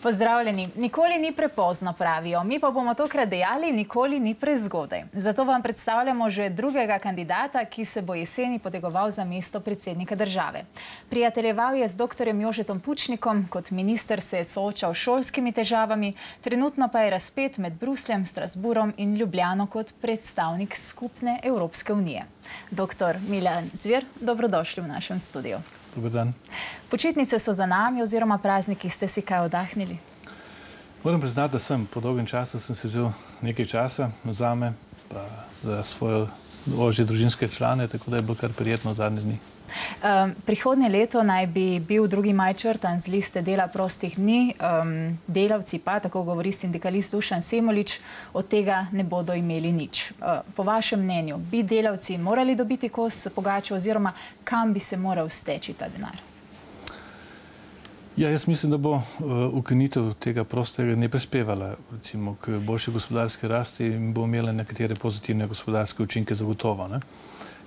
Pozdravljeni. Nikoli ni prepozno, pravijo. Mi pa bomo tokrat dejali, nikoli ni prezgodaj. Zato vam predstavljamo že drugega kandidata, ki se bo jeseni potegoval za mesto predsednika države. Prijateljeval je z doktorjem Jožetom Pučnikom, kot minister se je soočal s šolskimi težavami, trenutno pa je razpet med Brusljem, Strasbourom in Ljubljano kot predstavnik skupne Evropske unije. Doktor Milan Zver, dobrodošli v našem studiu. Dober dan. Počitnice so za nami oziroma prazniki, ste si kaj oddahnili? Moram priznati, da sem po dolgem času sem si vzel nekaj časa zame, pa za svoje ožje družinske člane, tako da je bilo kar prijetno zadnje dni. Prihodnje leto naj bi bil 2. maj črtan z liste dela prostih dni. Delavci pa, tako govori sindikalist Dušan Semolič, od tega ne bodo imeli nič. Po vašem mnenju, bi delavci morali dobiti kos pogače oziroma kam bi se moral steči ta denar? Ja, jaz mislim, da bo ukinitev tega prostega ne prispevala recimo k boljši gospodarski rasti in bo imela nekatere pozitivne gospodarske učinke zagotovo, ne?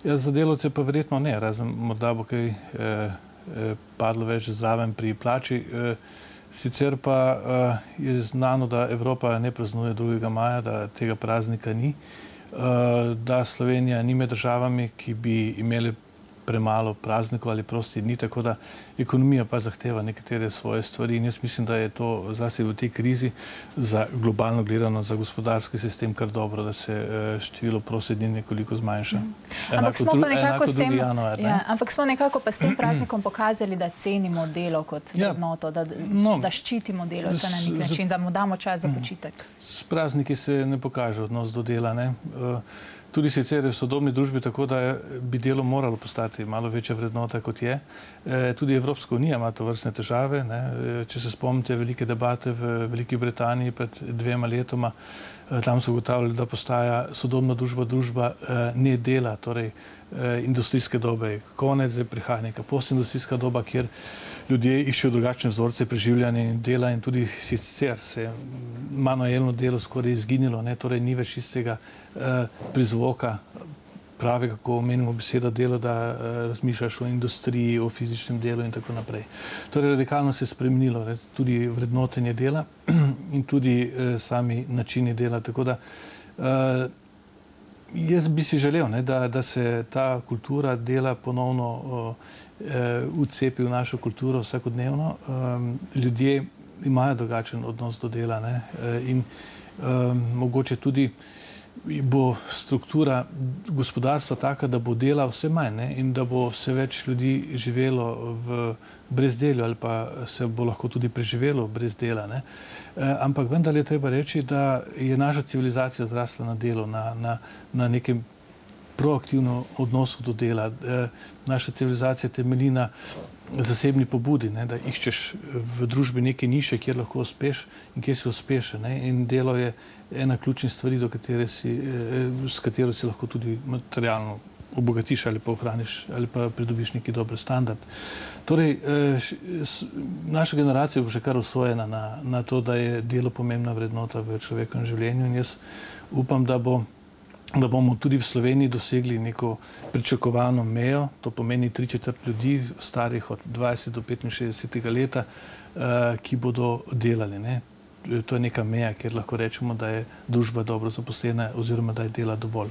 Ja, za delavce pa verjetno ne, razen morda bo kaj padlo več zraven pri plači. Sicer pa je znano, da Evropa ne praznuje 2. maja, da tega praznika ni, da Slovenija ni med državami, ki bi imeli premalo praznikov ali prostih dni, tako da ekonomija pa zahteva nekatere svoje stvari in jaz mislim, da je to zlasti v tej krizi za globalno gledano, za gospodarski sistem kar dobro, da se število prostih dni nekoliko zmanjša. Ampak smo nekako pa s tem praznikom pokazali, da cenimo delo kot vrednoto, da ščitimo delavca na nek način, da mu damo čas za počitek. S prazniki se ne pokaže odnos do dela, ne? Tudi sicer je v sodobni družbi tako, da bi delo moralo postati malo večja vrednota, kot je. Tudi Evropska unija ima tovrstne težave, ne? Če se spomnite velike debate v Veliki Britaniji pred 2 letoma, tam so ugotavljali, da postaja sodobna družba ne dela, torej industrijske dobe. Konec je prihaja neka postindustrijska doba, kjer ljudje iščejo drugačne vzorce preživljanja in dela in tudi sicer se manuelno delo skoraj izginilo, ne? Torej ni več istega prizvoka pravega, kako omenimo besedo delo, da razmišljaš o industriji, o fizičnem delu in tako naprej. Torej radikalno se je spremenilo tudi vrednotenje dela in tudi sami načini dela, tako da jaz bi si želel, da se ta kultura dela ponovno vcepi v našo kulturo vsakodnevno. Ljudje imajo drugačen odnos do dela, ne? In mogoče tudi bo struktura gospodarstva taka, da bo dela vse manj, ne? In da bo vse več ljudi živelo v brezdelju ali pa se bo lahko tudi preživelo brez dela, ne? Ampak vendar je treba reči, da je naša civilizacija zrasla na delu, na nekem proaktivnem odnosu do dela. Naša civilizacija temelji na zasebni pobudi, ne? Da iščeš v družbi neke niše, kjer lahko uspeš in kjer si uspešen, ne? In delo je ena ključnih stvari, s katero si lahko tudi materialno obogatiš ali pa ohraniš ali pa pridobiš neki dober standard. Torej, naša generacija bo že kar usvojena na to, da je delo pomembna vrednota v človekovem življenju in jaz upam, da bomo tudi v Sloveniji dosegli neko pričakovano mejo, to pomeni 3/4 ljudi starih od 20 do 65 leta, ki bodo delali, ne? To je neka meja, kjer lahko rečemo, da je družba dobro zaposlena oziroma da je dela dovolj.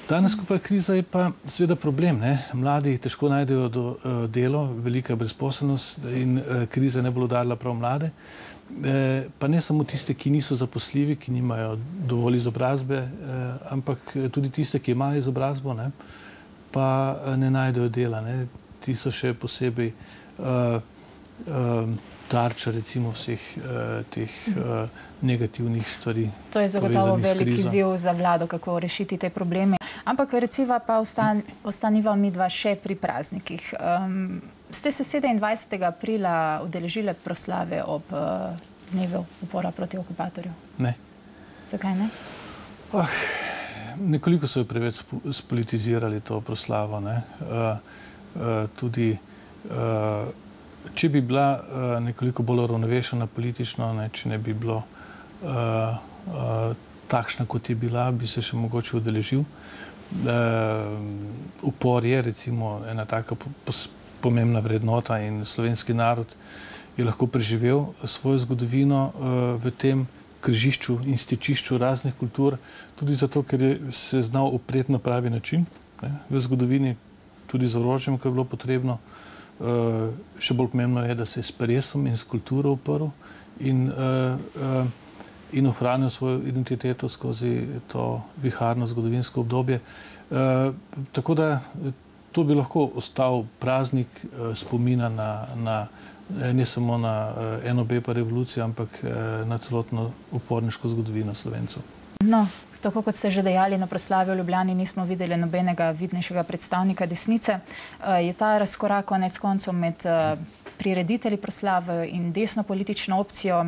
Danes, ko pa je kriza, je pa seveda problem, ne? Mladi težko najdejo delo, velika brezposelnost in kriza ne bo udarila prav mlade. Pa ne samo tiste, ki niso zaposljivi, ki nimajo dovolj izobrazbe, ampak tudi tiste, ki imajo izobrazbo, ne? Pa ne najdejo dela, ne? Ti so še posebej tarča recimo vseh teh negativnih stvari. To je zagotovo velik izziv za vlado, kako rešiti te probleme. Ampak recimo pa ostaniva midva še pri praznikih. Ste se 27. aprila udeležile proslave ob dnevu upora proti okupatorju? Ne. Zakaj ne? Nekoliko so jo preveč spolitizirali to proslavo, ne? Tudi če bi bila nekoliko bolj uravnovešena politično, ne? Če ne bi bilo takšna, kot je bila, bi se še mogoče udeležil. Upor je recimo ena taka pomembna vrednota in slovenski narod je lahko preživel svojo zgodovino v tem križišču in stičišču raznih kultur, tudi zato, ker je se znal upreti na pravi način, v zgodovini, tudi z orožjem, ko je bilo potrebno. Še bolj pomembno je, da se je s peresom in s kulturo uprl in ohranil svojo identiteto skozi to viharno zgodovinsko obdobje. Tako da to bi lahko ostal praznik spomina ne samo na NOB pa revolucijo, ampak na celotno uporniško zgodovino Slovencev. No, tako kot ste že dejali, na proslavi v Ljubljani nismo videli nobenega vidnejšega predstavnika desnice. Je ta razkorak konec koncev med prireditelji proslave in desno politično opcijo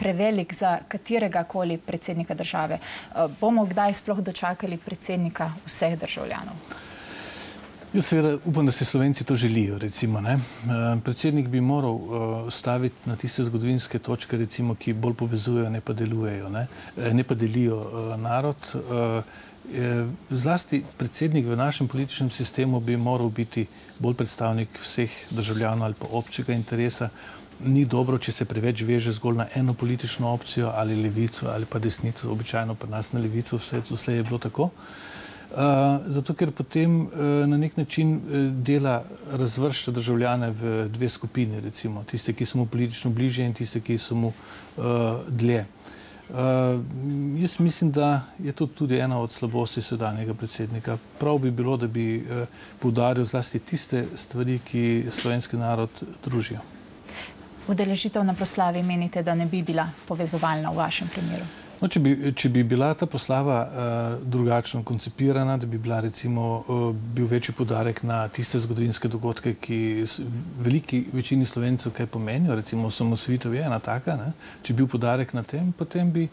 prevelik za katerega koli predsednika države? Bomo kdaj sploh dočakali predsednika vseh državljanov? Jaz seveda upam, da si Slovenci to želijo, recimo. Predsednik bi moral staviti na tiste zgodovinske točke, recimo, ki bolj povezujejo, ne pa delujejo, ne pa delijo narod. Zlasti predsednik v našem političnem sistemu bi moral biti bolj predstavnik vseh državljanov ali pa občega interesa. Ni dobro, če se preveč veže zgolj na eno politično opcijo ali levico ali pa desnico. Običajno pri nas na levico vse doslej je bilo tako. Zato, ker potem na nek način dela razvršča državljane v dve skupini, recimo. Tiste, ki so mu politično bližje in tiste, ki so mu dlje. Jaz mislim, da je to tudi ena od slabosti sedanjega predsednika. Prav bi bilo, da bi poudaril zlasti tiste stvari, ki slovenski narod družijo. Udeležitev na proslavi menite, da ne bi bila povezovalna v vašem primeru? No, če bi bila ta proslava drugačno koncipirana, da bi bila recimo bil večji poudarek na tiste zgodovinske dogodke, ki veliki večini Slovencev kaj pomenijo, recimo osamosvojitev je ena taka, če bi bil poudarek na tem, potem bi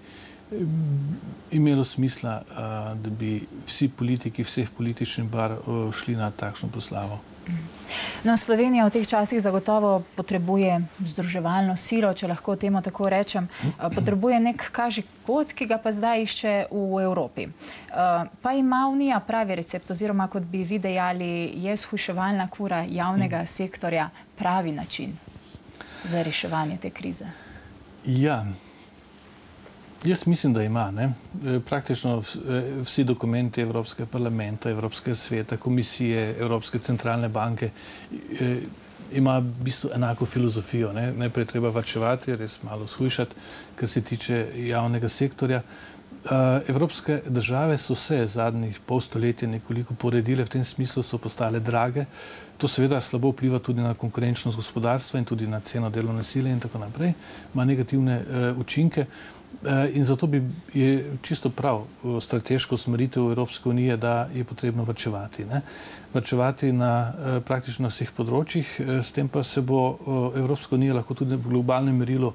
imelo smisla, da bi vsi politiki vseh političnih barv šli na takšno proslavo. No, Slovenija v teh časih zagotovo potrebuje združevalno silo, če lahko temu tako rečem. Potrebuje nek kažipot, ki ga pa zdaj išče v Evropi. Pa ima Unija pravi recept, oziroma kot bi vi dejali, je shujševalna kura javnega sektorja pravi način za reševanje te krize? Ja. Jaz mislim, da ima. Praktično vsi dokumenti Evropskega parlamenta, Evropskega sveta, komisije, Evropske centralne banke ima v bistvu enako filozofijo. Najprej treba varčevati, res malo shujšati, kar se tiče javnega sektorja. Evropske države so se zadnjih pol stoletja nekoliko poredile, v tem smislu so postale drage. To seveda slabo vpliva tudi na konkurenčnost gospodarstva in tudi na ceno delovne sile in tako naprej. Ima negativne učinke. In zato je čisto prav strateško usmeritev Evropske unije, da je potrebno varčevati. Varčevati na praktično vseh področjih, s tem pa se bo Evropska unija lahko tudi v globalnem merilu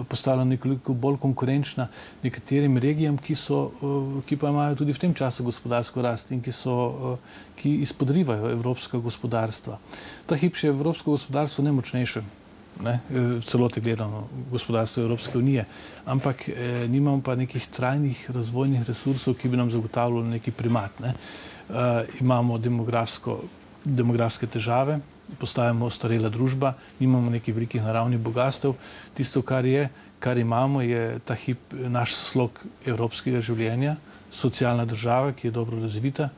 postala nekoliko bolj konkurenčna nekaterim regijam, ki pa imajo tudi v tem času gospodarsko rast in ki izpodrivajo evropska gospodarstva. Ta hip še evropsko gospodarstvo nemočnejše. V celoti gledano gospodarstvo Evropske unije, ampak nimamo pa nekih trajnih razvojnih resursov, ki bi nam zagotavljali neki primat. Imamo demografske težave, postajamo ostarela družba, nimamo nekih velikih naravnih bogastev. Tisto, kar imamo, je ta hip naš slog evropskega življenja, socialna država, ki je dobro razvita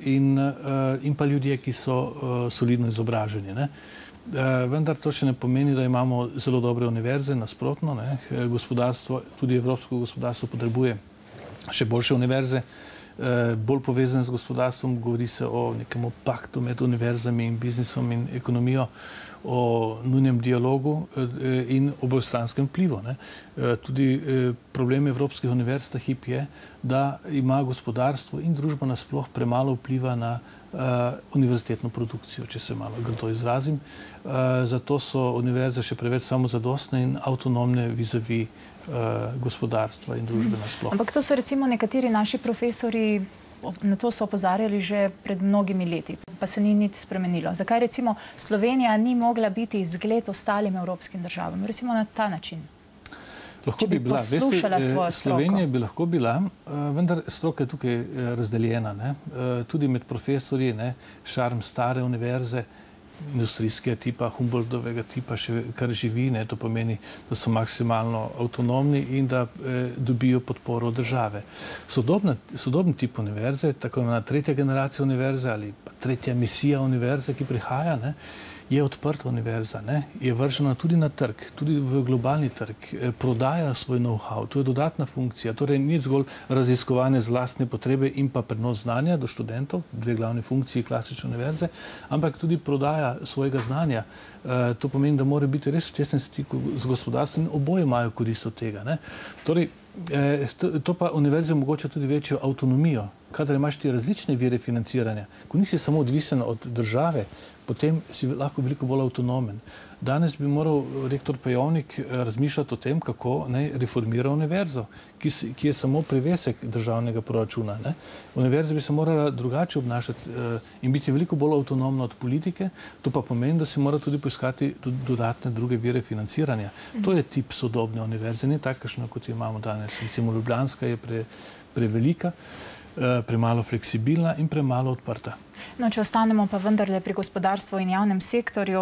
in pa ljudje, ki so solidno izobraženi. Vendar to še ne pomeni, da imamo zelo dobre univerze, nasprotno. Gospodarstvo, tudi evropsko gospodarstvo potrebuje še boljše univerze, bolj povezane z gospodarstvom. Govori se o nekem paktu med univerzami in biznisom in ekonomijo, o nujnem dialogu in obostranskem vplivu. Tudi problem evropskih univerz ta hip je, da ima gospodarstvo in družba nasploh premalo vpliva na univerzitetno produkcijo, če se malo grdo izrazim. Zato so univerze še preveč samozadostne in avtonomne vizavi gospodarstva in družbe nasploh. Ampak to so recimo nekateri naši profesori, na to so opozarjali že pred mnogimi leti, pa se ni nič spremenilo. Zakaj recimo Slovenija ni mogla biti zgled ostalim evropskim državam? Recimo na ta način. Lahko bi bila. Slovenija bi lahko bila, vendar stroka je tukaj razdeljena. Tudi med profesorji, šarm stare univerze industrijskega tipa, Humboldtovega tipa še kar živi, ne, to pomeni, da so maksimalno avtonomni in da dobijo podporo države. Sodobni tip univerze, tako imenovana tretja generacija univerze ali pa tretja misija univerze, ki prihaja, ne, je odprta univerza, ne, je vržena tudi na trg, tudi v globalni trg, prodaja svoj know-how, to je dodatna funkcija, torej ni zgolj raziskovanje z lastne potrebe in pa prenos znanja do študentov, dve glavne funkcije klasične univerze, ampak tudi prodaja svojega znanja. To pomeni, da mora biti res v tesnem stiku z gospodarstvom in oboje imajo korist od tega, ne. Torej, to pa univerze omogoča tudi večjo avtonomijo, kadar imaš ti različne vire financiranja, ko nisi samo odvisen od države, potem si lahko veliko bolj avtonomen. Danes bi moral rektor Pejovnik razmišljati o tem, kako naj reformira univerzo, ki je samo privesek državnega proračuna, ne. Univerza bi se morala drugače obnašati in biti veliko bolj avtonomna od politike, to pa pomeni, da se mora tudi poiskati dodatne druge vire financiranja. To je tip sodobne univerze, ne takšna, kot jo imamo danes. Recimo Ljubljanska je prevelika, premalo fleksibilna in premalo odprta. No, če ostanemo pa vendarle pri gospodarstvu in javnem sektorju,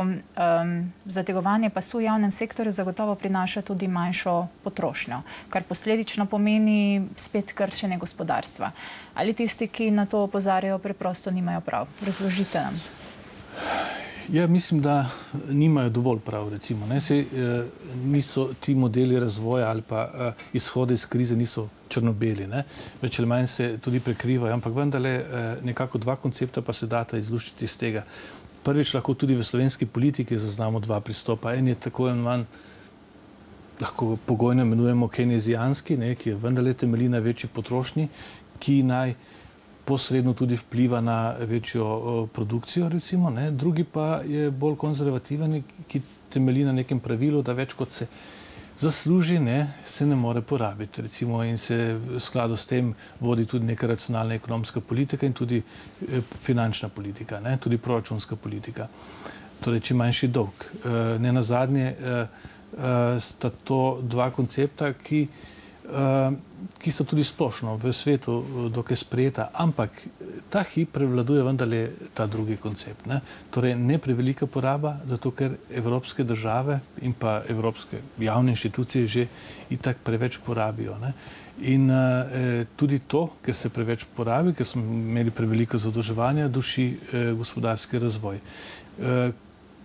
zategovanje pasu v javnem sektorju zagotovo prinaša tudi manjšo potrošnjo, kar posledično pomeni spet krčenje gospodarstva. Ali tisti, ki na to opozarjajo, preprosto nimajo prav? Razložite nam. Ja, mislim, da nimajo dovolj prav, recimo. Niso ti modeli razvoja ali pa izhode iz krize niso črno-beli, ne. Več ali manj se tudi prekrivajo, ampak vendarle nekako dva koncepta pa se data izluščiti iz tega. Prvič, lahko tudi v slovenski politiki zaznamo dva pristopa. En je tako imenovan, lahko pogojno imenujemo keynesijanski, ne, ki je vendarle temelji na večji potrošnji, ki naj posredno tudi vpliva na večjo produkcijo, recimo, ne. Drugi pa je bolj konzervativen, ki temelji na nekem pravilu, da več kot se zasluži, ne, se ne more porabiti, recimo, in se v skladu s tem vodi tudi neka racionalna ekonomska politika in tudi finančna politika, ne, tudi proračunska politika. Torej, čim manjši dolg. Nenazadnje sta to dva koncepta, ki so tudi splošno v svetu dokaj sprejeta, ampak ta hip prevladuje vendarle ta drugi koncept, ne. Torej, ne prevelika poraba, zato ker evropske države in pa evropske javne inštitucije že itak preveč porabijo, ne. In tudi to, ker se preveč porabi, ker smo imeli preveliko zadolževanja, duši gospodarski razvoj.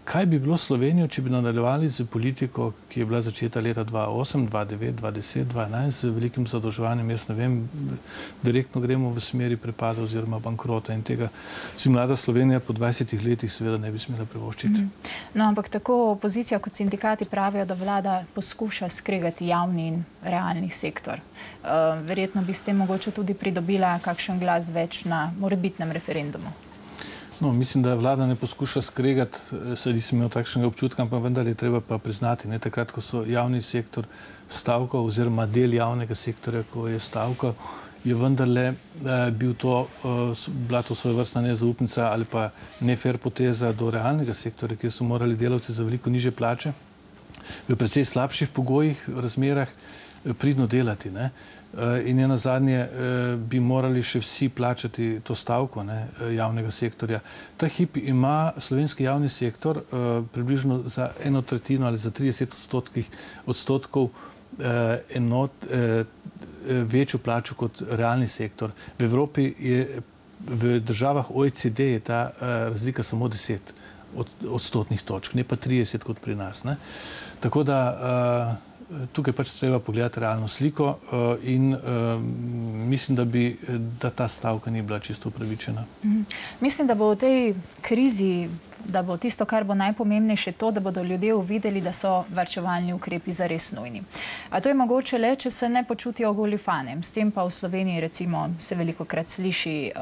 Kaj bi bilo Slovenijo, če bi nadaljevali z politiko, ki je bila začeta leta 2008, 2009, 2010, 2011, z velikim zadolževanjem? Jaz ne vem, direktno gremo v smeri prepada oziroma bankrota in tega si mlada Slovenija po 20 letih seveda ne bi smela privoščiti. No, ampak tako opozicija kot sindikati pravijo, da vlada poskuša skregati javni in realni sektor. Verjetno bi s tem mogoče tudi pridobila kakšen glas več na morebitnem referendumu. No, mislim, da vlada ne poskuša skregati, saj nisem imel takšnega občutka, ampak vendar je treba pa priznati, ne, takrat, ko so javni sektor stavkal oziroma del javnega sektorja, ko je stavkal, je vendarle bila to svojevrstna nezaupnica ali pa nefer poteza do realnega sektorja, kjer so morali delavci za veliko nižje plače, v precej slabših pogojih, razmerah, pridno delati, ne. In nenazadnje bi morali še vsi plačati to stavko, ne, javnega sektorja. Ta hip ima slovenski javni sektor približno za 1/3 ali za 30 odstotkov večjo plačo kot realni sektor. V Evropi je, v državah OECD je ta razlika samo 10 odstotnih točk, ne pa 30 kot pri nas, ne. Tako da tukaj pač treba pogledati realno sliko in mislim, da ta stavka ni bila čisto upravičena. Mislim, da bo v tej krizi, da bo tisto, kar bo najpomembnejše to, da bodo ljudje uvideli, da so varčevalni ukrepi zares nujni. A to je mogoče le, če se ne počutijo ogoljufane. S tem pa v Sloveniji recimo se velikokrat sliši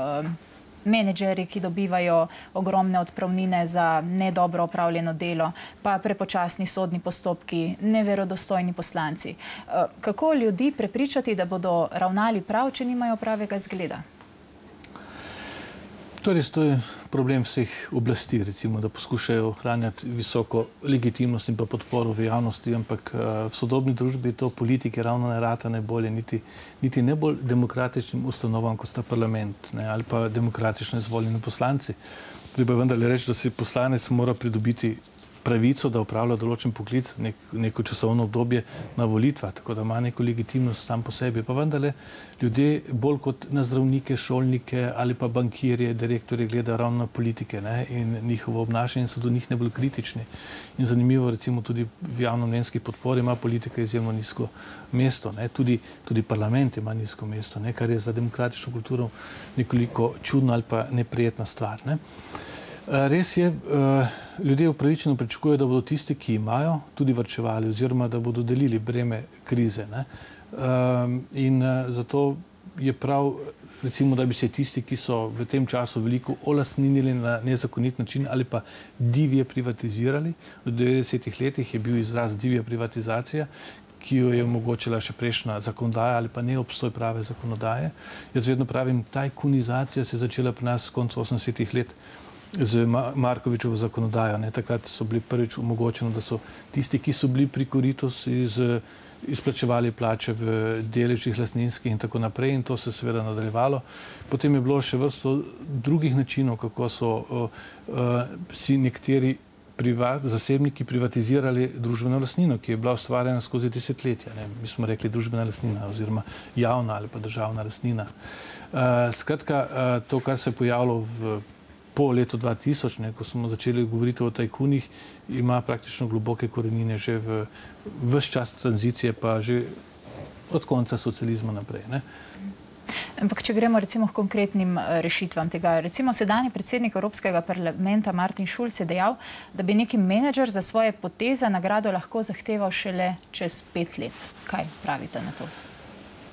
menedžeri, ki dobivajo ogromne odpravnine za nedobro opravljeno delo, pa prepočasni sodni postopki, neverodostojni poslanci. Kako ljudi prepričati, da bodo ravnali prav, če nimajo pravega zgleda? To je problem vseh oblasti, recimo, da poskušajo ohranjati visoko legitimnost in pa podporo v javnosti, ampak v sodobni družbi to politike ravno ne rata najbolje, niti ne bolj demokratičnim ustanovam, kot sta parlament, ne, ali pa demokratično izvoljeni poslanci. Treba vendarle reči, da si poslanec mora pridobiti pravico, da upravlja določen poklic neko časovno obdobje na volitvah, tako da ima neko legitimnost tam po sebi. Pa vendarle ljudje bolj kot na zdravnike, šolnike ali pa bankirje, direktorje gledajo ravno na politike, ne, in njihovo obnašanje so do njih najbolj kritični. In zanimivo, recimo tudi v javnomnenjski podpori ima politika izjemno nizko mesto, ne. Tudi parlament ima nizko mesto, ne, kar je za demokratično kulturo nekoliko čudna ali pa neprijetna stvar, ne. Res je, ljudje upravičeno pričakujejo, da bodo tisti, ki imajo, tudi varčevali oziroma da bodo delili breme krize, ne. In zato je prav, recimo, da bi se tisti, ki so v tem času veliko olastninili na nezakonit način ali pa divje privatizirali, v 90-ih letih je bil izraz divja privatizacija, ki jo je omogočila še prejšnja zakonodaja ali pa neobstoj prave zakonodaje. Jaz vedno pravim, tajkunizacija se je začela pri nas v koncu 80-ih let z Markovičevo zakonodajo. Ne. Takrat so bili prvič omogočeno, da so tisti, ki so bili pri koritu, izplačevali plače v deležih lastninskih in tako naprej, in to se seveda nadaljevalo. Potem je bilo še vrsto drugih načinov, kako so si nekateri zasebniki privatizirali družbeno lastnino, ki je bila ustvarjena skozi desetletja. Ne. Mi smo rekli družbena lastnina oziroma javna ali pa državna lastnina. Skratka, to, kar se je pojavilo po letu 2000, ne, ko smo začeli govoriti o tajkunih, ima praktično globoke korenine že ves čas tranzicije, pa že od konca socializma naprej, ne. Ampak če gremo recimo k konkretnim rešitvam tega. Recimo sedanji predsednik Evropskega parlamenta Martin Schulz je dejal, da bi neki menedžer za svoje poteze nagrado lahko zahteval šele čez 5 let. Kaj pravite na to?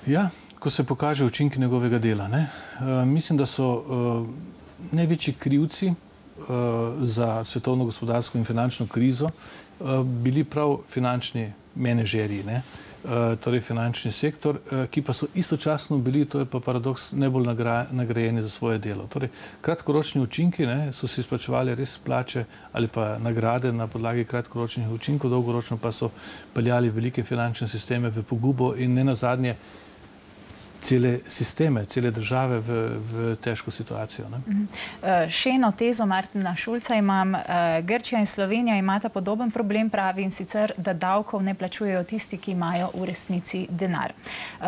Ja, ko se pokaže učinki njegovega dela, ne. Mislim, da so največji krivci za svetovno gospodarsko in finančno krizo bili prav finančni menedžerji, ne, torej finančni sektor, ki pa so istočasno bili, to je pa paradoks, najbolj nagrajeni za svoje delo. Torej, kratkoročni učinki, ne, so si izplačevali res plače ali pa nagrade na podlagi kratkoročnih učinkov, dolgoročno pa so peljali velike finančne sisteme v pogubo in ne nazadnje cele sisteme, cele države v težko situacijo, ne. Še eno tezo Martina Schulza imam. Grčija in Slovenija imata podoben problem, pravi, in sicer, da davkov ne plačujejo tisti, ki imajo v resnici denar.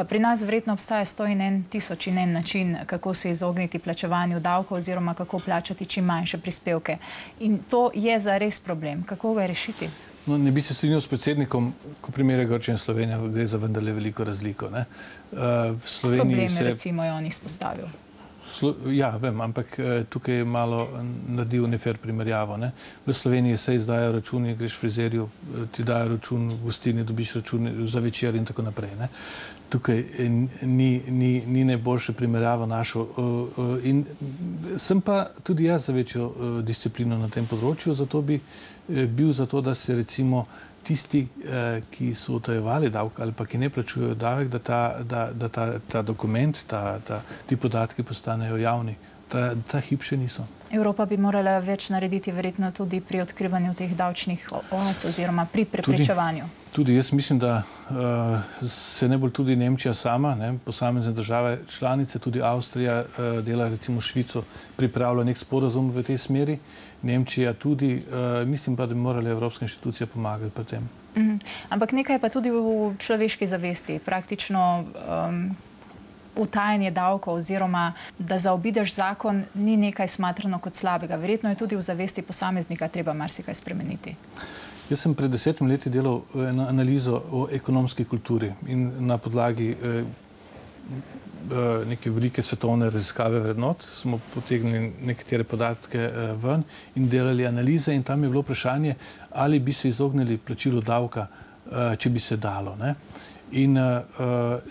Pri nas verjetno obstaja 101 tisoč in en način, kako se izogniti plačevanju davkov oziroma kako plačati čim manjše prispevke. In to je zares problem. Kako ga rešiti? No, ne bi se strinjal s predsednikom, ko primerja Grčija in Slovenija, gre za vendarle veliko razliko, ne. Probleme, recimo, je on izpostavil. Ja, vem, ampak tukaj je malo naredil nefer primerjavo, ne. V Sloveniji se izdajo računi, greš frizerju, ti dajo račun v gostilni, dobiš račun za večer in tako naprej, ne. Tukaj ni najboljše primerjavo našo. In sem pa tudi jaz za večjo disciplino na tem področju, zato bi bil za to, da se recimo tisti, ki so utajevali davek ali pa ki ne plačujejo davek, da ta dokument, ti podatki postanejo javni. Ta hip še niso. Evropa bi morala več narediti verjetno tudi pri odkrivanju teh davčnih oaz oziroma pri preprečevanju. Tudi jaz mislim, da se najbolj tudi Nemčija sama, ne, posamezne države članice, tudi Avstrija dela, recimo Švico, pripravlja nek sporazum v tej smeri. Nemčija tudi, mislim pa, da bi morali evropske inštitucije pomagati pri tem. Ampak nekaj pa tudi v človeški zavesti, praktično utajanje davkov oziroma da zaobideš zakon ni nekaj smatrano kot slabega. Verjetno je tudi v zavesti posameznika treba marsikaj spremeniti. Jaz sem pred 10 leti delal eno analizo o ekonomski kulturi in na podlagi neke velike svetovne raziskave vrednot smo potegnili nekatere podatke ven in delali analize, in tam je bilo vprašanje, ali bi se izognili plačilu davka, če bi se dalo, ne. In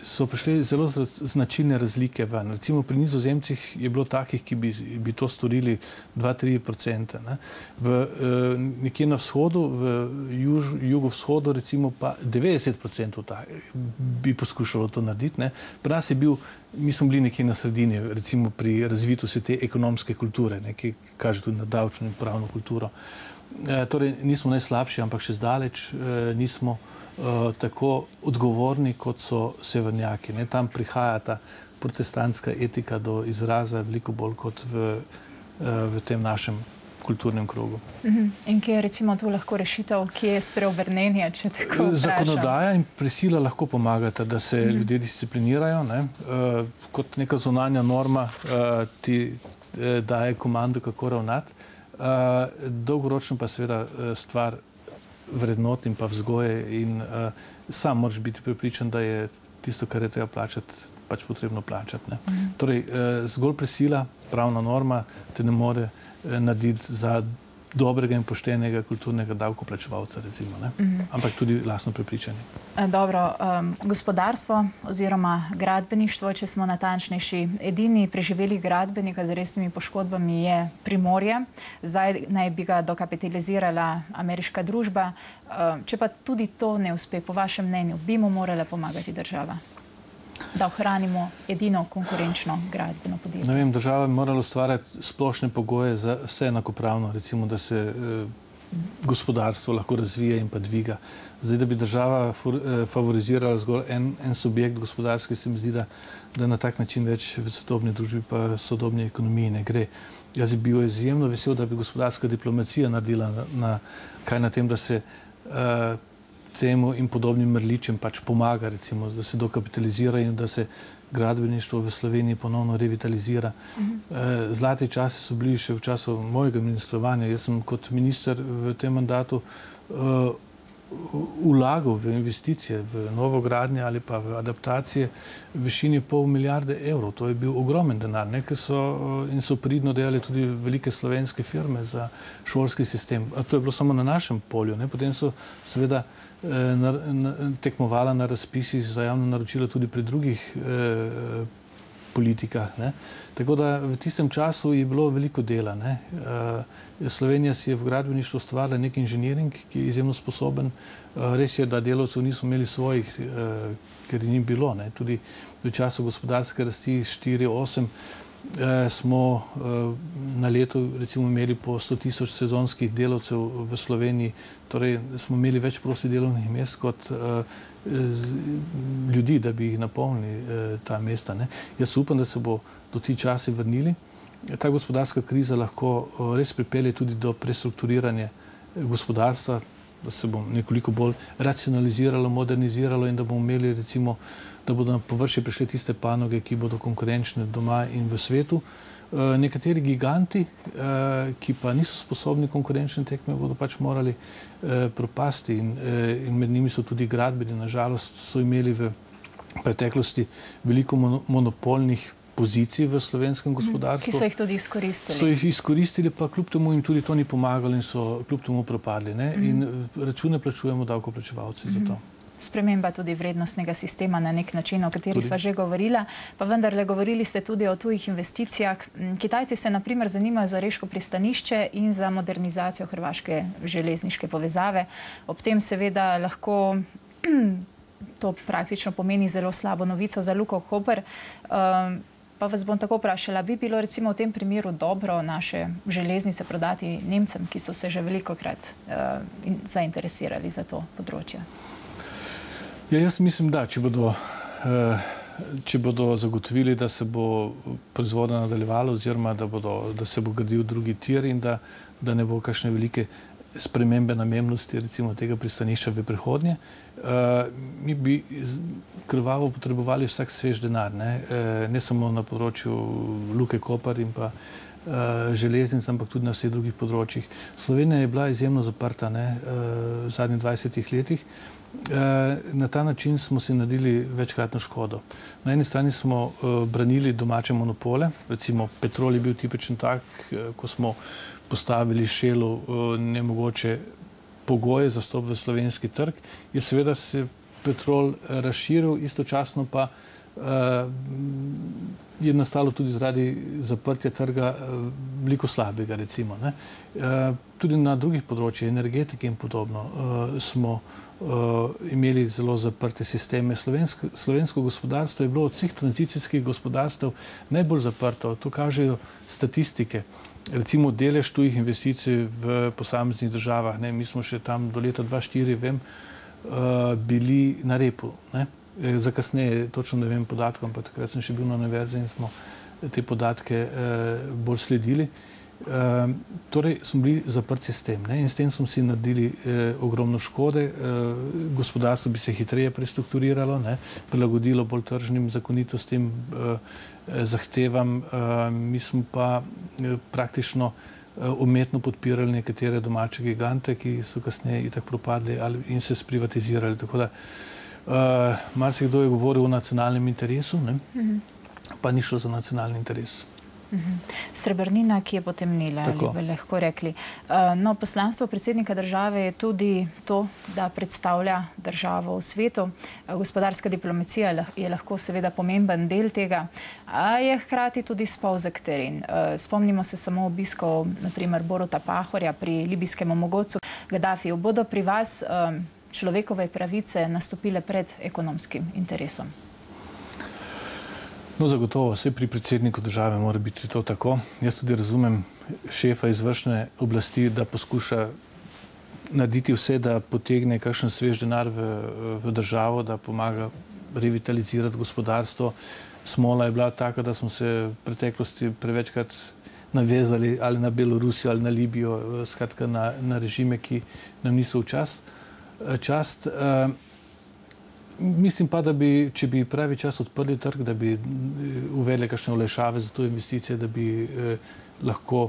so prišle zelo značilne razlike ven. Recimo pri Nizozemcih je bilo takih, ki bi to storili 2–3%. Nekje na vzhodu, v jugovzhodu recimo pa 90% bi poskušalo to narediti. Pri nas je bil, mi smo bili nekje na sredini, recimo pri razvitosti te ekonomske kulture, ki kaže tudi na davčno in pravno kulturo. Torej nismo najslabši, ampak še zdaleč nismo tako odgovorni, kot so severnjaki. Tam prihaja ta protestantska etika do izraza veliko bolj kot v tem našem kulturnem krogu. In kje je recimo tu lahko rešitev, kje je spreobrnenje, če tako vprašam? Zakonodaja in prisila lahko pomagata, da se ljudje disciplinirajo. Kot neka zunanja norma ti daje komando, kako ravnati. Dolgoročno pa seveda stvar vrednot in pa vzgoje in sam moraš biti prepričan, da je tisto, kar je treba plačati, pač potrebno plačati. Torej, zgolj prisila, pravna norma te ne more narediti za dobrega in poštenega kulturnega davkoplačevalca, recimo, ampak tudi lastno prepričanje. Dobro, gospodarstvo oziroma gradbeništvo, če smo natančnejši, edini preživeli gradbenika z resnimi poškodbami je Primorje. Zdaj naj bi ga dokapitalizirala ameriška družba. Če pa tudi to ne uspe, po vašem mnenju, bi mu morala pomagati država, da ohranimo edino konkurenčno gradbeno podjetje? Ne vem, država bi morala ustvarjati splošne pogoje za vse enakopravno, recimo, da se gospodarstvo lahko razvija in pa dviga. Zdaj, da bi država favorizirala zgolj en subjekt gospodarski, se mi zdi, da na tak način več v sodobni družbi pa sodobni ekonomiji ne gre. Jaz bi bil izjemno vesel, da bi gospodarska diplomacija naredila kaj na tem, da se temu in podobnim mrličem pač pomaga, recimo, da se dokapitalizira in da se gradbeništvo v Sloveniji ponovno revitalizira. Zlati časi so bili še v času mojega ministrovanja. Jaz sem kot minister v tem mandatu vlagal v investicije, v novogradnje ali pa v adaptacije v višini $0,5 milijarde. To je bil ogromen denar, in so pridno delali tudi velike slovenske firme za šolski sistem. To je bilo samo na našem polju. Potem so seveda tekmovala na razpisih za javno naročilo tudi pri drugih politikah. Tako da v tistem času je bilo veliko dela. Slovenija si je v gradbeništvu ustvarila nek inženiring, ki je izjemno sposoben. Res je, da delavcev niso imeli svojih, ker ni bilo. Tudi v času gospodarske rasti 4–8 smo na leto recimo imeli po 100.000 sezonskih delavcev v Sloveniji. Torej smo imeli več prostih delovnih mest kot ljudi, da bi jih napolnili ta mesta. Jaz upam, da se bo do ti časi vrnili. Ta gospodarska kriza lahko res pripelje tudi do prestrukturiranja gospodarstva, da se bo nekoliko bolj racionaliziralo, moderniziralo in da bomo imeli recimo, da bodo na površje prišle tiste panoge, ki bodo konkurenčne doma in v svetu. Nekateri giganti, ki pa niso sposobni konkurenčne tekme, bodo pač morali propasti in med njimi so tudi gradbeni. Nažalost so imeli v preteklosti veliko monopolnih pozicij v slovenskem gospodarstvu. Ki so jih tudi izkoristili. So jih izkoristili, pa kljub temu jim tudi to ni pomagalo in so kljub temu propadli. In račune plačujemo davkoplačevalci za to. Sprememba tudi vrednostnega sistema na nek način, o kateri sva že govorila, pa vendarle govorili ste tudi o tujih investicijah. Kitajci se na primer zanimajo za reško pristanišče in za modernizacijo hrvaške železniške povezave. Ob tem seveda lahko to praktično pomeni zelo slabo novico za Luko Koper. Pa vas bom tako vprašala, bi bilo recimo v tem primeru dobro naše železnice prodati Nemcem, ki so se že velikokrat zainteresirali za to področje? Ja, jaz mislim, da če bodo zagotovili, da se bo proizvodnja nadaljevala oziroma da se bo gradil drugi tir in da ne bo kakšne velike spremembe namembnosti recimo tega pristanišča v prihodnje, mi bi krvavo potrebovali vsak svež denar, ne samo na področju Luke Koper in pa železnic, ampak tudi na vseh drugih področjih. Slovenija je bila izjemno zaprta v zadnjih 20 letih. Na ta način smo si naredili večkratno škodo. Na eni strani smo branili domače monopole, recimo Petrol je bil tipičen tak, ko smo postavili Shellu nemogoče pogoje za vstop v slovenski trg, je seveda se Petrol razširil, istočasno pa je nastalo tudi zaradi zaprtja trga veliko slabega, recimo. Tudi na drugih področjih, energetike in podobno, smo imeli zelo zaprte sisteme. Slovensko gospodarstvo je bilo od vseh tranzicijskih gospodarstv najbolj zaprto. To kažejo statistike. Recimo delež tujih investicij v posameznih državah. Mi smo še tam do leta 2004, vem, bili na repu. Za kasneje točno ne vem podatkov, ampak takrat sem še bil na univerzi in smo te podatke bolj sledili. Torej smo bili zaprt sistem in s tem smo si naredili ogromno škode. Gospodarstvo bi se hitreje prestrukturiralo, prilagodilo bolj tržnim zakonitostim, zahtevam. Mi smo pa praktično umetno podpirali nekatere domače gigante, ki so kasneje itak propadli in se sprivatizirali. Tako da marsikdo je govoril o nacionalnem interesu, pa ni šlo za nacionalni interes. Srebrnina, ki je potemnila, ali bi lahko rekli. No, poslanstvo predsednika države je tudi to, da predstavlja državo v svetu. Gospodarska diplomacija je lahko seveda pomemben del tega, a je hkrati tudi spolzek teren. Spomnimo se samo obiskov, naprimer Boruta Pahorja pri libijskem mogotcu Gaddafiju. Bodo pri vas človekove pravice nastopile pred ekonomskim interesom? No, zagotovo, vse pri predsedniku države mora biti to tako. Jaz tudi razumem šefa izvršne oblasti, da poskuša narediti vse, da potegne kakšen svež denar v državo, da pomaga revitalizirati gospodarstvo. Smola je bila taka, da smo se v preteklosti prevečkrat navezali ali na Belorusijo ali na Libijo, skratka na režime, ki nam niso v čast. Mislim pa, da bi, če bi pravi čas odprli trg, da bi uvedli kakšne olajšave za to investicije, da bi lahko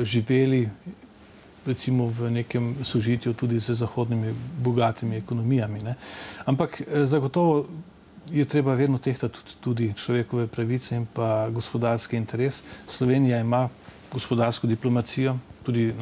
živeli recimo v nekem sožitju tudi z zahodnimi bogatimi ekonomijami. Ampak zagotovo je treba vedno tehtati tudi človekove pravice in pa gospodarski interes. Slovenija ima gospodarsko diplomacijo, tudi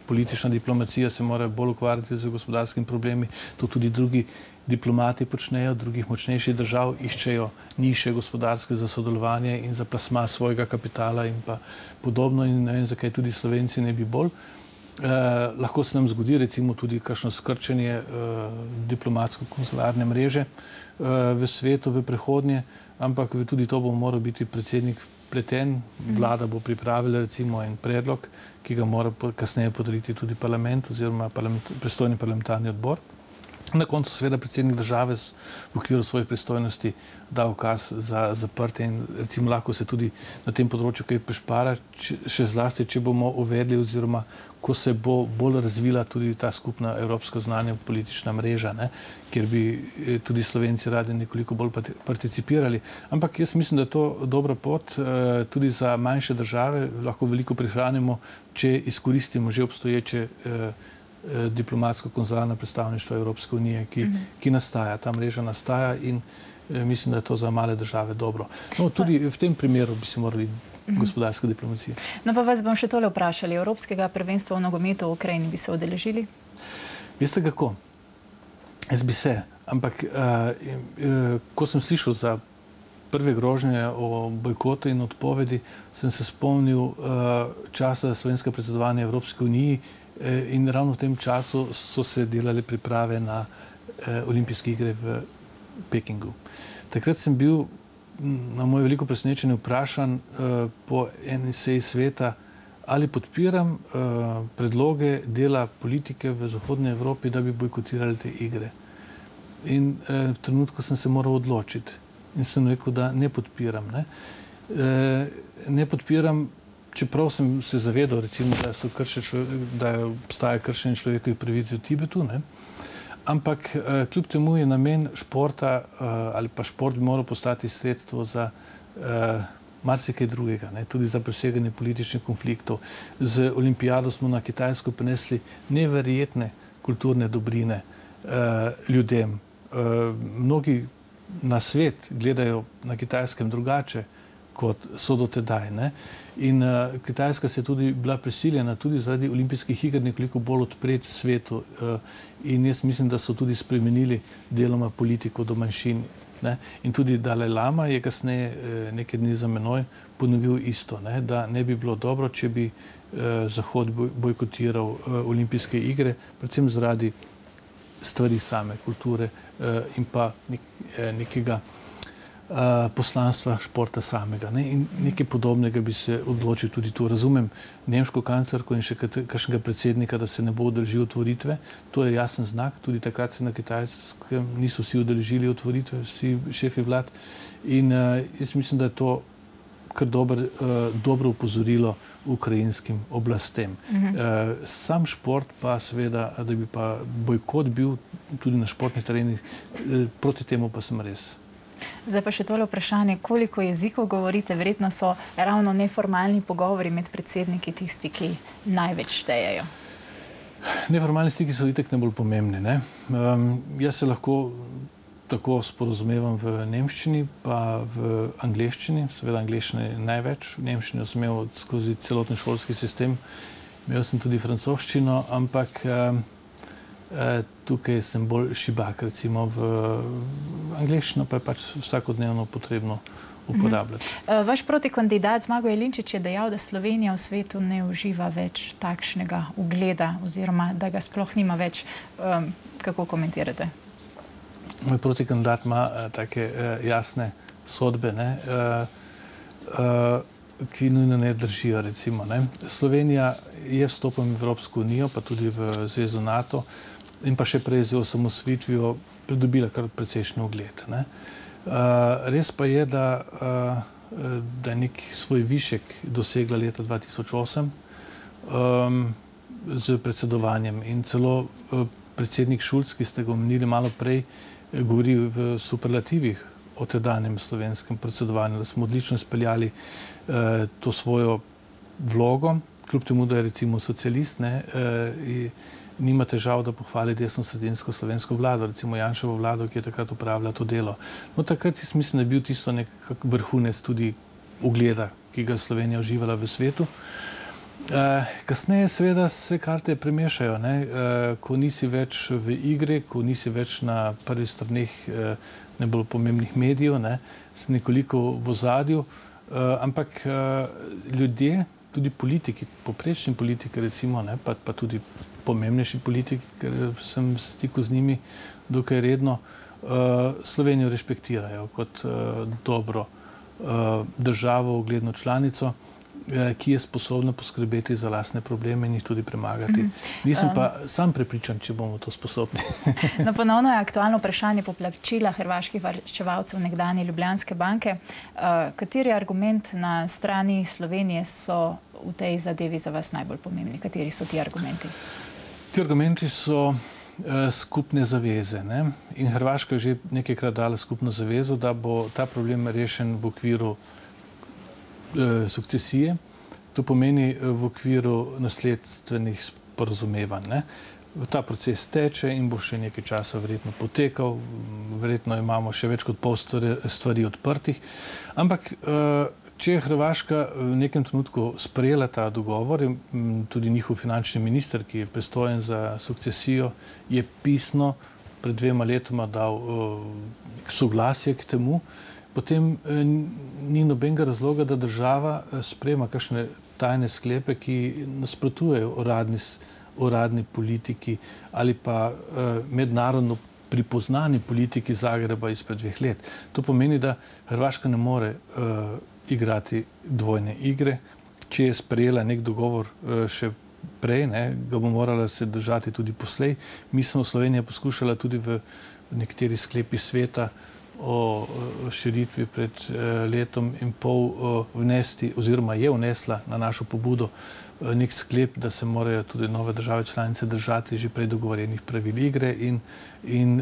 politična diplomacija se mora bolj ukvarjati z gospodarskimi problemi, to tudi drugi diplomati počnejo, drugih močnejših držav iščejo niše gospodarske za sodelovanje in za plasma svojega kapitala in pa podobno in ne vem, zakaj tudi Slovenci ne bi bolj. Lahko se nam zgodi recimo tudi kakšno skrčenje diplomatsko-konzularne mreže v svetu v prihodnje, ampak tudi to bo moral biti predsednik pleten, vlada bo pripravila recimo en predlog, ki ga mora kasneje potrditi tudi parlament oziroma pristojni parlamentarni odbor. Na koncu seveda predsednik države v okviru svojih pristojnosti da ukaz za zaprtje in recimo lahko se tudi na tem področju kaj prišpara, še zlasti, če bomo uvedli oziroma ko se bo bolj razvila tudi ta skupna evropska zunanja politična mreža, kjer bi tudi Slovenci radi nekoliko bolj participirali. Ampak jaz mislim, da je to dobra pot tudi za manjše države, lahko veliko prihranimo, če izkoristimo že obstoječe diplomatsko-konzularno predstavništvo Evropske unije, ki nastaja, ta mreža nastaja in mislim, da je to za male države dobro. No, tudi v tem primeru bi se morali gospodarska diplomacija. No, pa vas bom še tole vprašali. Evropskega prvenstva v nogometu v Ukrajini bi se udeležili? Veste kako? Jaz bi se, ampak ko sem slišal za prve grožnje o bojkotu in odpovedi, sem se spomnil časa slovenskega predsedovanja Evropske unije in ravno v tem času so se delale priprave na olimpijske igre v Pekingu. Takrat sem bil na moje veliko presenečenje vprašan po eni seji sveta, ali podpiram predloge dela politike v Zahodnji Evropi, da bi bojkotirali te igre. In v trenutku sem se moral odločiti in sem rekel, da ne podpiram. Ne podpiram, čeprav sem se zavedal, recimo, da obstaja kršenje človekovih pravic v Tibetu, ampak kljub temu je namen športa ali pa šport bi moral postati sredstvo za marsikaj drugega, tudi za preseganje političnih konfliktov. Z olimpijado smo na Kitajsko prinesli neverjetne kulturne dobrine ljudem. Mnogi na svet gledajo na Kitajskem drugače kot so dotedaj. In Kitajska se je tudi bila prisiljena tudi zaradi olimpijskih iger nekoliko bolj odpreti svetu. In jaz mislim, da so tudi spremenili deloma politiko do manjšin. In tudi Dalaj Lama je kasneje, nekaj dni za menoj, ponovil isto, da ne bi bilo dobro, če bi Zahod bojkotiral olimpijske igre, predvsem zaradi stvari same, kulture in pa nekega poslanstva športa samega. In nekaj podobnega bi se odločil tudi tu. Razumem nemško kanclerko in še kakšnega predsednika, da se ne bo udeležil otvoritve. To je jasen znak. Tudi takrat se na Kitajskem niso vsi udeležili otvoritve, vsi šefi vlad. In jaz mislim, da je to kar dobro upozorilo ukrajinskim oblastem. Sam šport pa seveda, da bi pa bojkot bil tudi na športnih terenih, proti temu pa sem res. Zdaj pa še tole vprašanje, koliko jezikov govorite? Verjetno so ravno neformalni pogovori med predsedniki tisti, ki največ štejejo. Neformalni stiki so itak najbolj pomembni. Jaz se lahko tako sporozumevam v nemščini, pa v angleščini. Seveda angleščine je največ. V nemščini sem imel skozi celoten šolski sistem. Imel sem tudi francoščino, ampak tukaj sem bolj šibak, recimo v angleščino pa je pač vsakodnevno potrebno uporabljati. Vaš protikandidat Zmago Jelinčič je dejal, da Slovenija v svetu ne uživa več takšnega ugleda oziroma da ga sploh nima več. Kako komentirate? Moj protikandidat ima take jasne sodbe, ki nujno ne držijo, recimo. Slovenija je vstopom v Evropsko unijo, pa tudi v Zvezo NATO in pa še prej z osamosvojitvijo pridobila kar precejšnji ugled. Res pa je, da je nek svoj višek dosegla leta 2008 z predsedovanjem. In celo predsednik Šulc, ki ste ga omenili malo prej, govori v superlativih o tedanjem slovenskem predsedovanju, da smo odlično speljali to svojo vlogo, kljub temu, da je recimo socialist, nima težav, da pohvali desno-sredinsko slovensko vlado, recimo Janševo vlado, ki je takrat upravljala to delo. No, takrat jaz mislim, da je bil tisto nekak vrhunec tudi ugleda, ki ga Slovenija uživala v svetu. Kasneje seveda se karte premešajo, ko nisi več v igri, ko nisi več na prvih straneh najbolj pomembnih medijev, si nekoliko v ozadju, ampak ljudje, tudi politiki, poprečni politiki recimo, pa tudi pomembnejši politiki, ker sem v stiku z njimi dokaj redno, Slovenijo respektirajo kot dobro državo, ugledno članico, ki je sposobna poskrbeti za lastne probleme in jih tudi premagati. Nisem pa sam prepričan, če bomo to sposobni. No, ponovno je aktualno vprašanje poplačila hrvaških varčevalcev nekdanje Ljubljanske banke. Kateri argument na strani Slovenije so v tej zadevi za vas najbolj pomembni? Kateri so ti argumenti? Ti argumenti so skupne zaveze. In Hrvaška je že nekajkrat dala skupno zavezo, da bo ta problem rešen v okviru sukcesije. To pomeni v okviru nasledstvenih sporazumevanj. Ta proces teče in bo še nekaj časa verjetno potekal. Verjetno imamo še več kot pol stvari odprtih. Ampak če je Hrvaška v nekem trenutku sprejela ta dogovor, tudi njihov finančni minister, ki je pristojen za sukcesijo, je pisno pred 2 letoma dal soglasje k temu, potem ni nobenega razloga, da država sprejema kakšne tajne sklepe, ki nasprotujejo uradni politiki ali pa mednarodno pripoznani politiki Zagreba izpred 2 let. To pomeni, da Hrvaška ne more igrati dvojne igre. Če je sprejela nek dogovor še prej, ga bo morala se držati tudi poslej. Mi smo Slovenija poskušala tudi v nekaterih sklepih sveta o širitvi pred 1,5 leta vnesti, oziroma je vnesla na našo pobudo nek sklep, da se morajo tudi nove države članice držati že prej dogovorjenih pravil igre in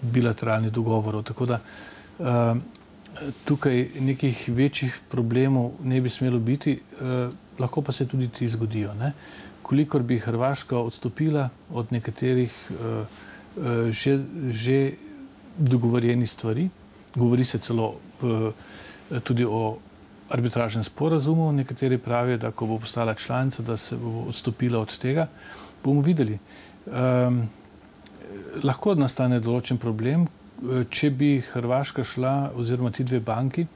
bilateralnih dogovorov. Tako da tukaj nekih večjih problemov ne bi smelo biti, lahko pa se tudi ti zgodijo. Kolikor bi Hrvaška odstopila od nekaterih že dogovorjenih stvari, govori se celo tudi o arbitražnem sporazumu. Nekateri pravijo, da ko bo postala članica, da se bo odstopila od tega. Bomo videli. Lahko nastane določen problem, če bi Hrvaška šla, oziroma ti dve banki,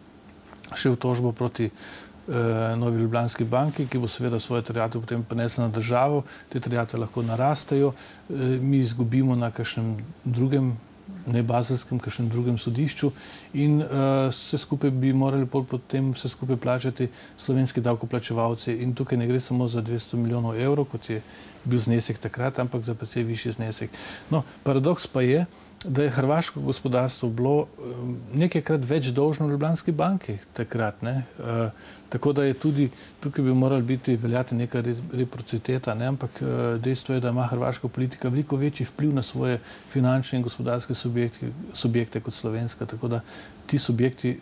še v tožbo proti Novi Ljubljanski banki, ki bo seveda svoje terjatve potem prenesla na državo. Te terjatve lahko narastejo, mi izgubimo na kakšnem drugem, ne bazelskem, kakšnem drugem sodišču in vse skupaj bi morali potem vse skupaj plačati slovenski davkoplačevalci. In tukaj ne gre samo za 200 milijonov evrov, kot je bil znesek takrat, ampak za precej višji znesek. No, paradoks pa je, da je hrvaško gospodarstvo bilo nekajkrat več dolžno Ljubljanski banki takrat. Tako da je tudi, tukaj bi morali biti veljati neka reciprociteta, ampak dejstvo je, da ima hrvaška politika veliko večji vpliv na svoje finančne in gospodarske subjekte kot slovenska. Tako da ti subjekti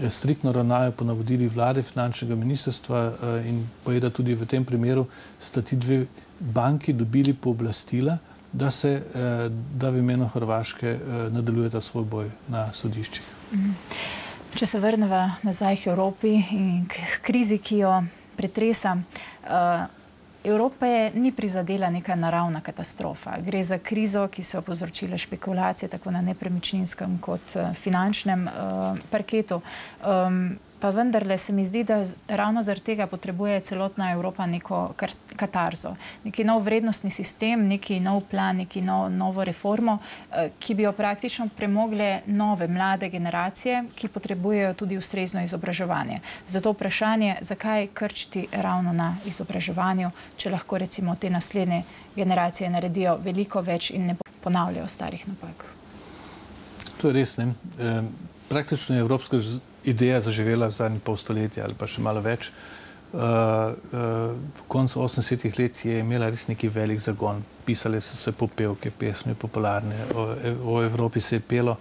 striktno ravnajo po navodili vlade, finančnega ministrstva in poveda tudi v tem primeru sta ti dve banki dobili pooblastila, da v imenu Hrvaške nadaljujeta svoj boj na sodiščih. Če se vrneva nazaj k Evropi in k krizi, ki jo pretresa, Evrope ni prizadela neka naravna katastrofa. Gre za krizo, ki so povzročile špekulacije tako na nepremičninskem kot finančnem parketu. Pa vendarle se mi zdi, da ravno zaradi tega potrebuje celotna Evropa neko katarzo. Neki nov vrednostni sistem, neki nov plan, neki novo reformo, ki bi jo praktično premogle nove mlade generacije, ki potrebujejo tudi ustrezno izobraževanje. Zato vprašanje, zakaj krčiti ravno na izobraževanju, če lahko recimo te naslednje generacije naredijo veliko več in ne ponavljajo starih napak. To je res, ne. Praktično je evropska ideja zaživela v zadnjih pol stoletja ali pa še malo več. V koncu 80-ih let je imela res neki velik zagon. Pisale so se popevke, pesmi popularne, o Evropi se je pelo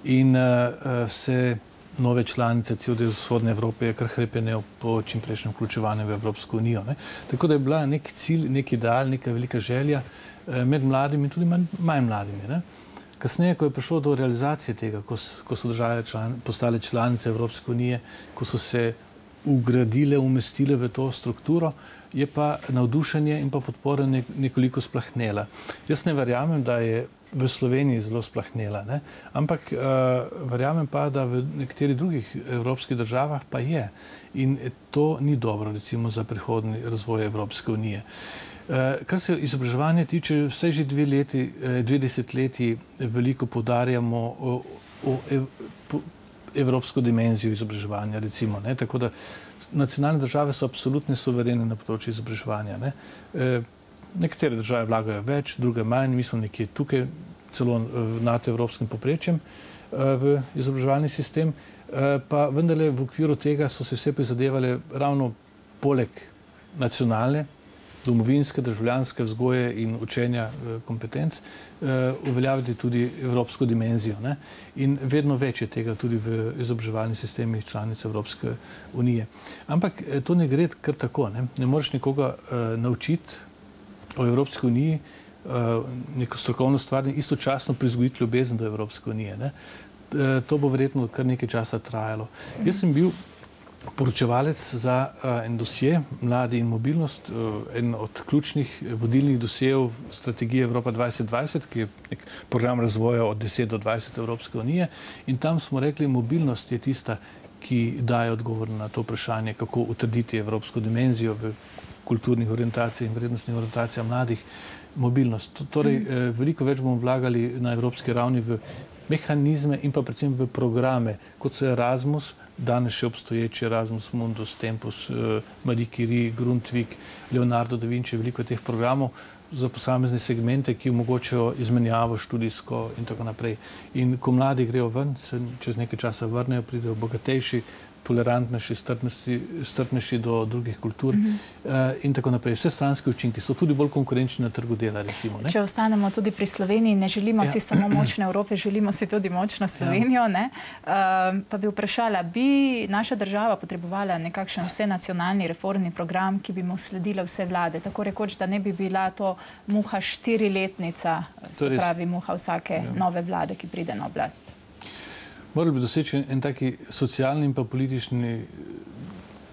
in vse nove članice, cel del vzhodne Evrope je kar hrepenel po čimprejšnjem vključevanju v Evropsko unijo. Tako da je bila nek cilj, nek ideal, neka velika želja med mladimi in tudi manj mladimi. Kasneje, ko je prišlo do realizacije tega, ko so države postale članice Evropske unije, ko so se ugradile, umestile v to strukturo, je pa navdušenje in pa podpora nekoliko splahnela. Jaz ne verjamem, da je v Sloveniji zelo splahnela, ampak verjamem pa, da v nekaterih drugih evropskih državah pa je. In to ni dobro, recimo, za prihodnji razvoj Evropske unije. Kar se izobraževanja tiče, vsaj že 2 desetletji veliko poudarjamo o evropsko dimenzijo izobraževanja, recimo. Tako da nacionalne države so absolutno suverene na področju izobraževanja. Nekatere države vlagajo več, druge manj, mi smo nekje tukaj, celo nad evropskim povprečjem v izobraževalni sistem, pa vendarle v okviru tega so se vse prizadevale ravno poleg nacionalne, domovinske, državljanske vzgoje in učenja kompetenc, uveljaviti tudi evropsko dimenzijo. In vedno več je tega tudi v izobraževalnih sistemih članic Evropske unije. Ampak to ne gre kar tako. Ne moreš nikoga naučiti o Evropski uniji, neko strokovno stvar, istočasno prizgojiti ljubezen do Evropske unije. To bo verjetno kar nekaj časa trajalo. Jaz sem bil poročevalec za en dosje Mladi in mobilnost, en od ključnih vodilnih dosjejev strategije Evropa 2020, ki je nek program razvoja od 10 do 20 Evropske unije. In tam smo rekli, mobilnost je tista, ki daje odgovor na to vprašanje, kako utrditi evropsko dimenzijo v kulturnih orientacijah in vrednostnih orientacijah mladih. Mobilnost. Torej, veliko več bomo vlagali na evropski ravni v mehanizme in pa predvsem v programe, kot so Erasmus, danes še obstoječi Erasmus Mundus, Tempus, Marie Curie, Grundtvig, Leonardo da Vinci, veliko teh programov za posamezne segmente, ki omogočajo izmenjavo študijsko in tako naprej. In ko mladi grejo ven, se čez nekaj časa vrnejo, pridejo bogatejši, tolerantnejši, strpnejši do drugih kultur in tako naprej. Vse stranske učinki so tudi bolj konkurenčni na trgu dela, recimo. Če ostanemo tudi pri Sloveniji, ne želimo si samo močne Evrope, želimo si tudi močno Slovenijo. Pa bi vprašala, bi naša država potrebovala nekakšen vsenacionalni reformni program, ki bi mu sledile vse vlade, tako rekoč, da ne bi bila to muha 4-letnica, se pravi muha vsake nove vlade, ki pride na oblast? Morali bi doseči en taki socialni in pa politični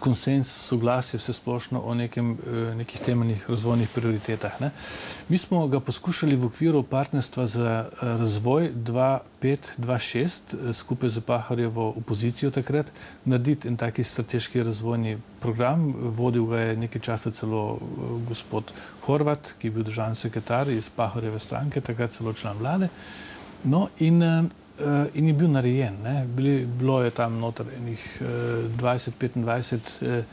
konsens, soglasje vse splošno o nekih temeljnih razvojnih prioritetah. Mi smo ga poskušali v okviru partnerstva za razvoj 2005-2006 skupaj z Pahorjevo opozicijo takrat narediti en taki strateški razvojni program. Vodil ga je nekaj časa celo gospod Horvat, ki je bil državni sekretar iz Pahorjeve stranke, takrat celo član vlade. No, in je bil narejen. Bilo je tam noter enih 20-25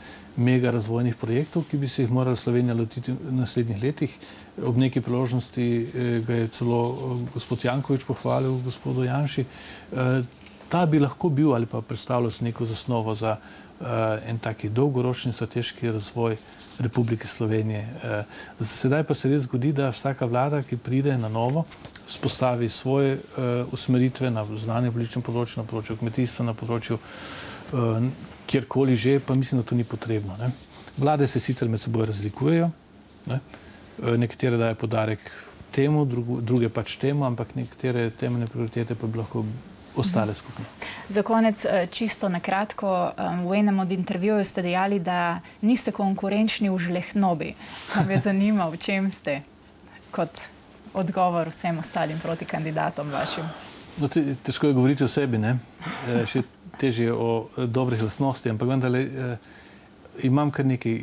mega razvojnih projektov, ki bi se jih morala Slovenija lotiti v naslednjih letih. Ob neki priložnosti ga je celo gospod Janković pohvalil gospodu Janši. Ta bi lahko bil ali pa predstavljal neko zasnovo za en taki dolgoročni strateški razvoj Republike Slovenije. Sedaj pa se res zgodi, da vsaka vlada, ki pride na novo, spostavi svoje usmeritve na zunanjem političnem področju, na področju kmetijstva, na področju kjerkoli že, pa mislim, da to ni potrebno. Vlade se sicer med seboj razlikujejo, nekatere dajo poudarek temu, druge pač temu, ampak nekatere temeljne prioritete pa bi lahko ostale skupne. Za konec, čisto na kratko, v enem od intervjujev ste dejali, da niste konkurenčni v žlehtnobi. Pa me zanima, v čem ste kot odgovor vsem ostalim protikandidatom vašim? Težko je govoriti o sebi, še težje o dobrih lastnosti, ampak vendarle imam kar nekaj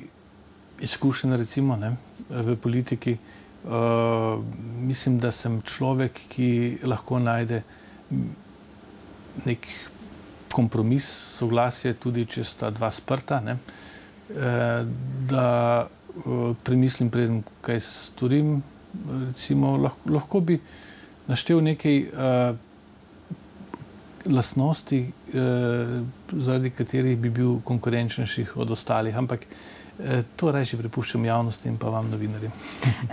izkušenj, recimo, v politiki. Mislim, da sem človek, ki lahko najde nek kompromis, soglasje, tudi če sta dva sprta, da premislim, preden kaj storim. Recimo, lahko bi naštel nekaj lastnosti, zaradi katerih bi bil konkurenčnejših od ostalih, ampak to rajši prepuščam javnosti in pa vam, novinarjem.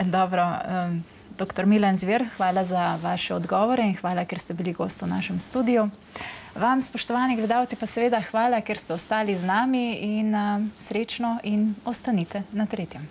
Dobro. Dr. Milan Zver, hvala za vaše odgovore in hvala, ker ste bili gost v našem studiu. Vam, spoštovani gledalci, pa seveda hvala, ker ste ostali z nami in srečno in ostanite na Tretjem.